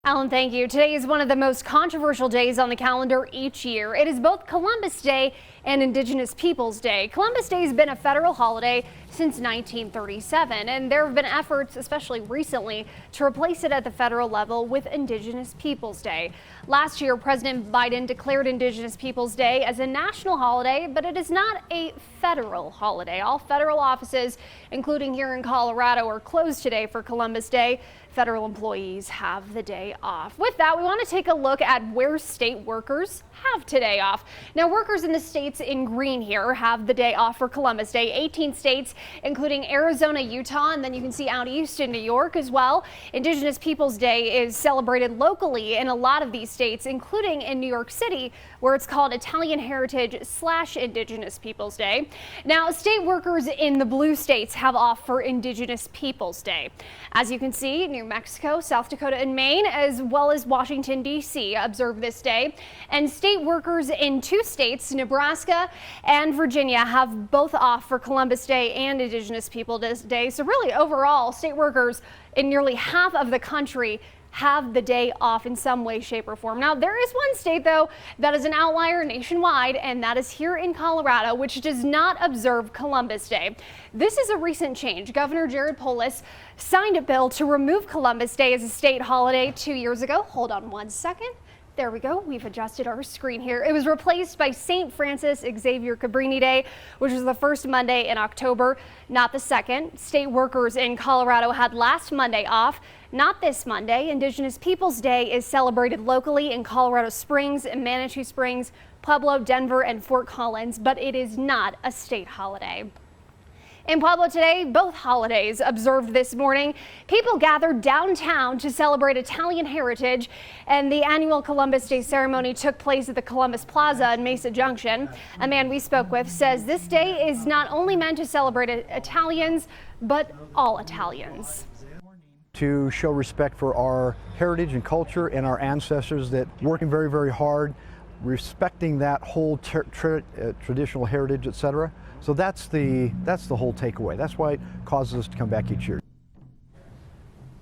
Alan, thank you. Today is one of the most controversial days on the calendar each year. It is both Columbus Day and Indigenous Peoples Day. Columbus Day has been a federal holiday since 1937, and there have been efforts, especially recently, to replace it at the federal level with Indigenous Peoples Day. Last year, President Biden declared Indigenous Peoples Day as a national holiday, but it is not a federal holiday. All federal offices, including here in Colorado, are closed today for Columbus Day. Federal employees have the day off. With that, we want to take a look at where state workers have today off. Now, workers in the states in green here have the day off for Columbus Day. 18 states, including Arizona, Utah, and then you can see out east in New York as well. Indigenous Peoples Day is celebrated locally in a lot of these states, including in New York City, where it's called Italian Heritage/Indigenous Peoples Day. Now, state workers in the blue states have off for Indigenous Peoples Day. As you can see, New Mexico, South Dakota, and Maine, as well as Washington, D.C., observe this day. And state workers in two states, Nebraska and Virginia, have both off for Columbus Day and Indigenous Peoples Day. So really, overall, state workers in nearly half of the country have the day off in some way, shape, or form. Now, there is one state, though, that is an outlier nationwide, and that is here in Colorado, which does not observe Columbus Day. This is a recent change. Governor Jared Polis signed a bill to remove Columbus Day as a state holiday 2 years ago. Hold on one second. There we go. We've adjusted our screen here. It was replaced by St. Francis Xavier Cabrini Day, which was the first Monday in October, not the second. State workers in Colorado had last Monday off, not this Monday. Indigenous Peoples Day is celebrated locally in Colorado Springs, Manitou Springs, Pueblo, Denver, and Fort Collins, but it is not a state holiday. In Pueblo today, both holidays observed this morning. People gathered downtown to celebrate Italian heritage, and the annual Columbus Day ceremony took place at the Columbus Plaza in Mesa Junction. A man we spoke with says this day is not only meant to celebrate Italians, but all Italians. To show respect for our heritage and culture and our ancestors that working very, very hard, respecting that whole traditional heritage, etc. So that's the whole takeaway. That's why it causes us to come back each year.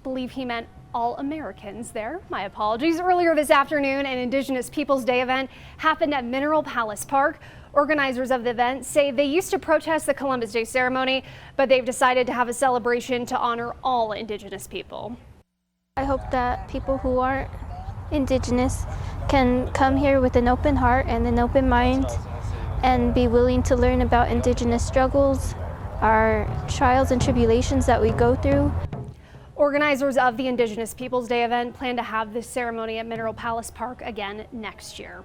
Believe he meant all Americans there. My apologies. Earlier this afternoon, an Indigenous Peoples Day event happened at Mineral Palace Park. Organizers of the event say they used to protest the Columbus Day ceremony, but they've decided to have a celebration to honor all Indigenous people. I hope that people who aren't Indigenous can come here with an open heart and an open mind and be willing to learn about Indigenous struggles, our trials and tribulations that we go through. Organizers of the Indigenous Peoples Day event plan to have this ceremony at Mineral Palace Park again next year.